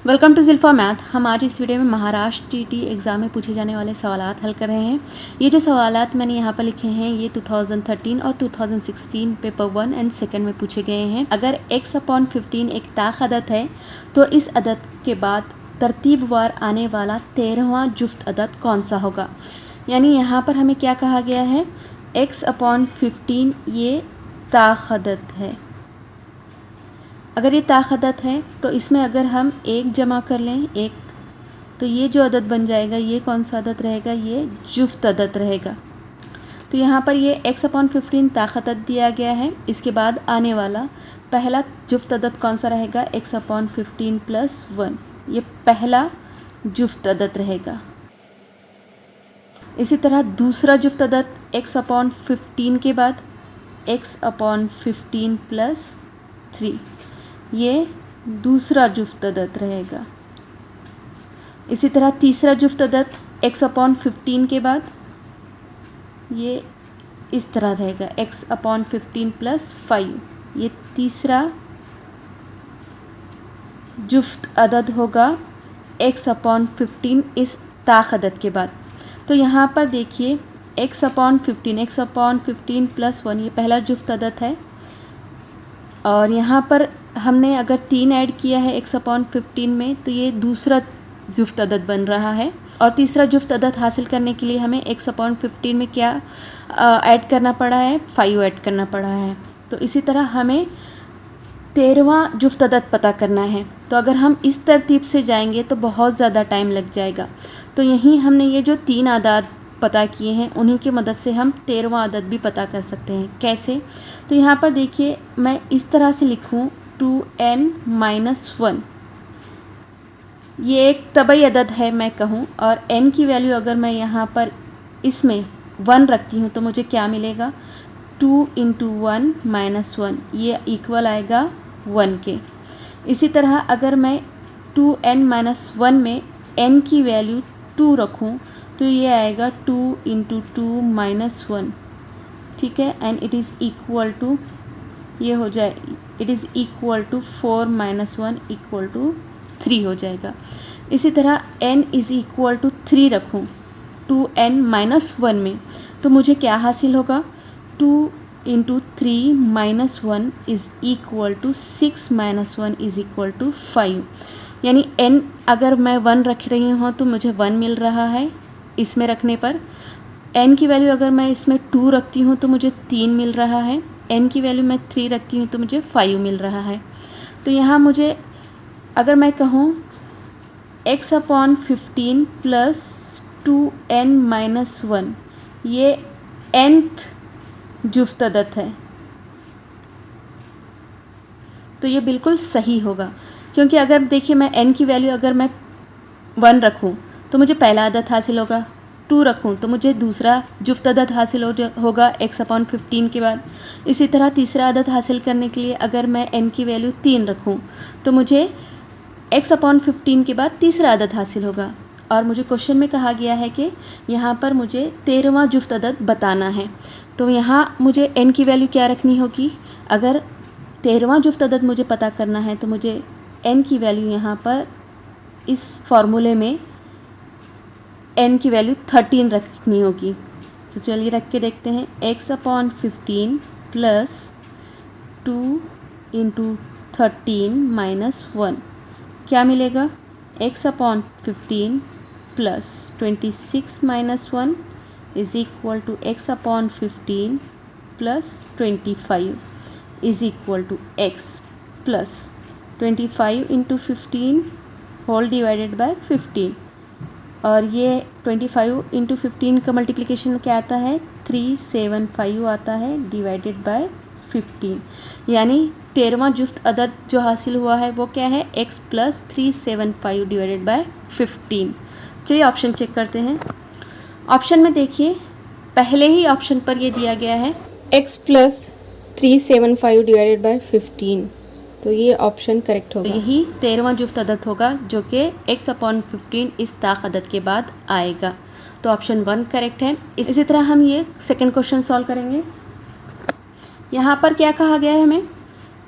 Welcome to ज़िल्फ़ा math. हम आज इस वीडियो में महाराष्ट्र टीटी एग्ज़ाम में पूछे जाने वाले सवालात हल कर रहे हैं। ये जो सवालात मैंने यहाँ पर लिखे हैं ये 2013 और 2016 पेपर 1 एंड सेकंड में पूछे गए हैं। अगर x/15 एक ताक अदद है तो इस अदद के बाद तरतीबवार आने वाला 13वां जुफ्त अदद कौन सा होगा। यानी यहाँ पर हमें क्या कहा गया है, x/15 ये ताक अदद है। अगर ये ताक अदद है तो इसमें अगर हम एक जमा कर लें एक, तो ये जो अदद बन जाएगा ये कौन सा अदद रहेगा, ये जुफ्त अदद रहेगा। तो यहाँ पर ये x/15 ताक अदद दिया गया है। इसके बाद आने वाला पहला जुफ्त अदद कौन सा रहेगा, x/15 + 1, ये पहला जुफ्त अदद रहेगा। इसी तरह दूसरा जुफ्त अदद x/15 के बाद x/15 + 3, ये दूसरा जुफ्त अदद रहेगा। इसी तरह तीसरा जुफ्त अदद x/15 के बाद ये इस तरह रहेगा, x/15 + 5, ये तीसरा जुफ्त अदद होगा x/15 इस ताक अदद के बाद। तो यहाँ पर देखिए x/15 + 1 ये पहला जुफ्त अदद है, और यहाँ पर हमने अगर 3 ऐड किया है x/15 में तो ये दूसरा जुफ्त अदद बन रहा है। और तीसरा जुफ्त अदद हासिल करने के लिए हमें x/15 में क्या ऐड करना पड़ा है, 5 ऐड करना पड़ा है। तो इसी तरह हमें 13वां जुफ्त अदद पता करना है। तो अगर हम इस तरतीब से जाएंगे तो बहुत ज़्यादा टाइम लग जाएगा। तो यहीं हमने ये जो 3 आदाद पता किए हैं उन्हीं की मदद से हम 13वां अदद भी पता कर सकते हैं। कैसे, तो यहाँ पर देखिए मैं इस तरह से लिखूँ 2n - 1, ये एक तबई अदद है मैं कहूँ, और n की वैल्यू अगर मैं यहाँ पर इसमें 1 रखती हूँ तो मुझे क्या मिलेगा, 2 × 1 - 1, ये इक्वल आएगा 1 के। इसी तरह अगर मैं 2n - 1 में n की वैल्यू 2 रखूँ तो ये आएगा 2 × 2 - 1, ठीक है, and it is equal to, ये हो जाए इट इज़ इक्वल टू 4 - 1 = 3 हो जाएगा। इसी तरह n इज़ इक्वल टू 3 रखूँ 2n - 1 में तो मुझे क्या हासिल होगा, 2 × 3 - 1 is equal to 6 - 1 is equal to 5। यानी n अगर मैं 1 रख रही हूँ तो मुझे 1 मिल रहा है इसमें रखने पर। n की वैल्यू अगर मैं इसमें 2 रखती हूँ तो मुझे 3 मिल रहा है। n की वैल्यू मैं 3 रखती हूँ तो मुझे 5 मिल रहा है। तो यहाँ मुझे अगर मैं कहूँ x/15 + 2n - 1, ये nth जुफ्त अदद है, तो ये बिल्कुल सही होगा। क्योंकि अगर देखिए मैं n की वैल्यू अगर मैं 1 रखूँ तो मुझे पहला अदद हासिल होगा, 2 रखूँ तो मुझे दूसरा जुफ्त अदद हासिल होगा x/15 के बाद। इसी तरह तीसरा अदद हासिल करने के लिए अगर मैं n की वैल्यू 3 रखूँ तो मुझे x/15 के बाद तीसरा अदद हासिल होगा। और मुझे क्वेश्चन में कहा गया है कि यहाँ पर मुझे 13वां जुफ्त अदद बताना है। तो यहाँ मुझे n की वैल्यू क्या रखनी होगी, अगर 13वां जुफ्त अदद मुझे पता करना है तो मुझे n की वैल्यू यहाँ पर इस फॉर्मूले में n की वैल्यू 13 रखनी होगी। तो चलिए रख के देखते हैं, x/15 + 2 × 13 - 1 क्या मिलेगा, x/15 + 26 - 1 is equal to x/15 + 25 is equal to x + 25 × 15 whole divided by 15। और ये 25 × 15 का मल्टीप्लिकेशन क्या आता है, 375 आता है डिवाइडेड बाय 15। यानी 13वां जुफ्त अदद जो हासिल हुआ है वो क्या है, x + 375 डिवाइडेड बाय 15। चलिए ऑप्शन चेक करते हैं। ऑप्शन में देखिए पहले ही ऑप्शन पर ये दिया गया है x + 375 डिवाइडेड बाय 15, तो ये ऑप्शन करेक्ट होगा। यही 13वां जुफ्त अदद होगा जो कि x/15 इस ताक अदद के बाद आएगा। तो ऑप्शन 1 करेक्ट है। इसी तरह हम ये सेकंड क्वेश्चन सॉल्व करेंगे। यहाँ पर क्या कहा गया है हमें,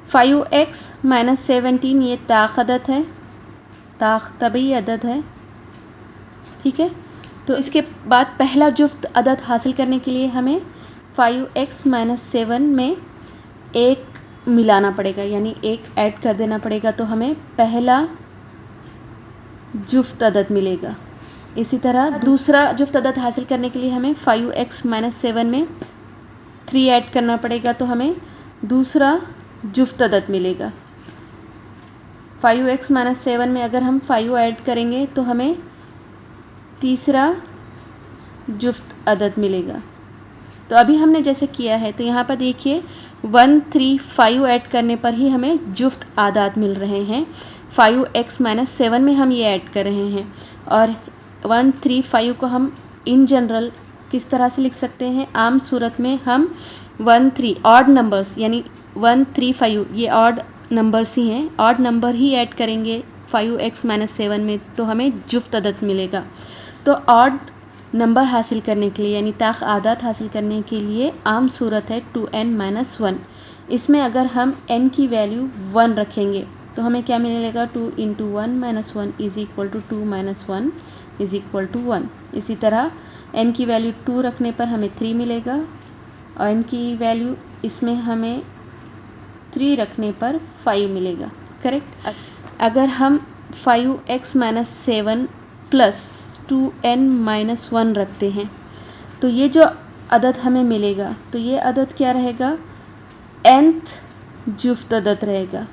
5x - 17 ये ताक अदद है, तबई अदद है, ठीक है। तो इसके बाद पहला जुफ्त अदद हासिल करने के लिए हमें 5x - 7 में एक मिलाना पड़ेगा, यानी एक ऐड कर देना पड़ेगा, तो हमें पहला जुफ्त अदद मिलेगा। इसी तरह दूसरा जुफ्त अदद हासिल करने के लिए हमें 5x - 7 में 3 ऐड करना पड़ेगा, तो हमें दूसरा जुफ्त अदद मिलेगा। 5x - 7 में अगर हम 5 ऐड करेंगे तो हमें तीसरा जुफ्त अदद मिलेगा। तो अभी हमने जैसे किया है, तो यहाँ पर देखिए 1 3 5 ऐड करने पर ही हमें जुफ्त आदाद मिल रहे हैं। 5x - 7 में हम ये ऐड कर रहे हैं, और 1 3 5 को हम इन जनरल किस तरह से लिख सकते हैं? आम सूरत में हम 1 3 ऑड नंबर्स, यानी 1 3 5 ये ऑड नंबर्स ही हैं, ऑड नंबर ही ऐड करेंगे 5x - 7 में, तो हमें जुफ्त अदद मिलेगा। तो ऑड नंबर हासिल करने के लिए, यानी ताक़ आदाद हासिल करने के लिए आम सूरत है 2n - 1। इसमें अगर हम n की वैल्यू 1 रखेंगे तो हमें क्या मिलेगा? 2 × 1 - 1 = 2 - 1 = 1। इसी तरह n की वैल्यू 2 रखने पर हमें 3 मिलेगा, और n की वैल्यू इसमें हमें 3 रखने पर 5 मिलेगा, करेक्ट। अगर हम 5x - 7 + 2n - 1 रखते हैं तो ये जो अदद हमें मिलेगा, तो ये अदद क्या रहेगा? nth जुफ्त अदद रहेगा।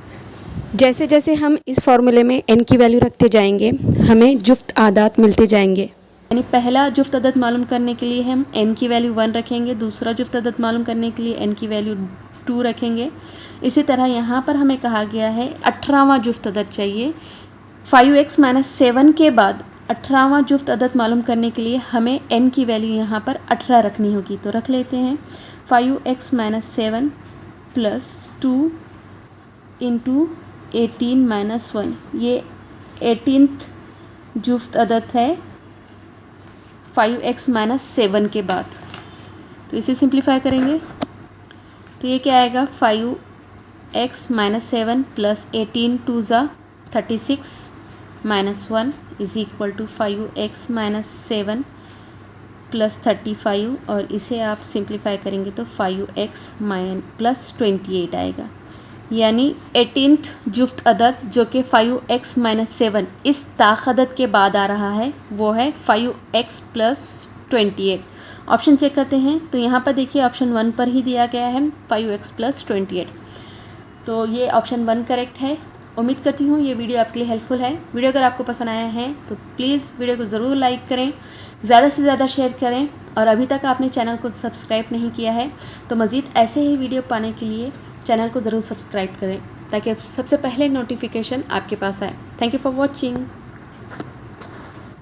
जैसे जैसे हम इस फॉर्मूले में n की वैल्यू रखते जाएंगे हमें जुफ्त आदाद मिलते जाएंगे। यानी पहला जुफ्त अदद मालूम करने के लिए हम n की वैल्यू 1 रखेंगे, दूसरा जुफ्त अदद मालूम करने के लिए n की वैल्यू 2 रखेंगे। इसी तरह यहाँ पर हमें कहा गया है 18वां जुफ्त अदद चाहिए। 5x - 7 के बाद 18वां जुफ्त अदद मालूम करने के लिए हमें n की वैल्यू यहाँ पर 18 रखनी होगी, तो रख लेते हैं। 5x - 7 + 2 × 18 - 1, ये 18th जुफ्त अदद है 5x - 7 के बाद। तो इसे सिंप्लीफाई करेंगे तो ये क्या आएगा? 5x - 7 + 18 2 × 36 - 1 = 5x - 7 + 35, और इसे आप सिंप्लीफाई करेंगे तो 5x + 28 आएगा। यानी 18th जुफ्त अदद जो कि 5x - 7 इस ताक़ अदद के बाद आ रहा है, वो है 5x + 28। ऑप्शन चेक करते हैं तो यहाँ पर देखिए ऑप्शन 1 पर ही दिया गया है 5x + 28, तो ये ऑप्शन 1 करेक्ट है। उम्मीद करती हूँ ये वीडियो आपके लिए हेल्पफुल है। वीडियो अगर आपको पसंद आया है तो प्लीज़ वीडियो को ज़रूर लाइक करें, ज़्यादा से ज़्यादा शेयर करें, और अभी तक आपने चैनल को सब्सक्राइब नहीं किया है तो मज़ीद ऐसे ही वीडियो पाने के लिए चैनल को ज़रूर सब्सक्राइब करें, ताकि सबसे पहले नोटिफिकेशन आपके पास आए। Thank you for watching.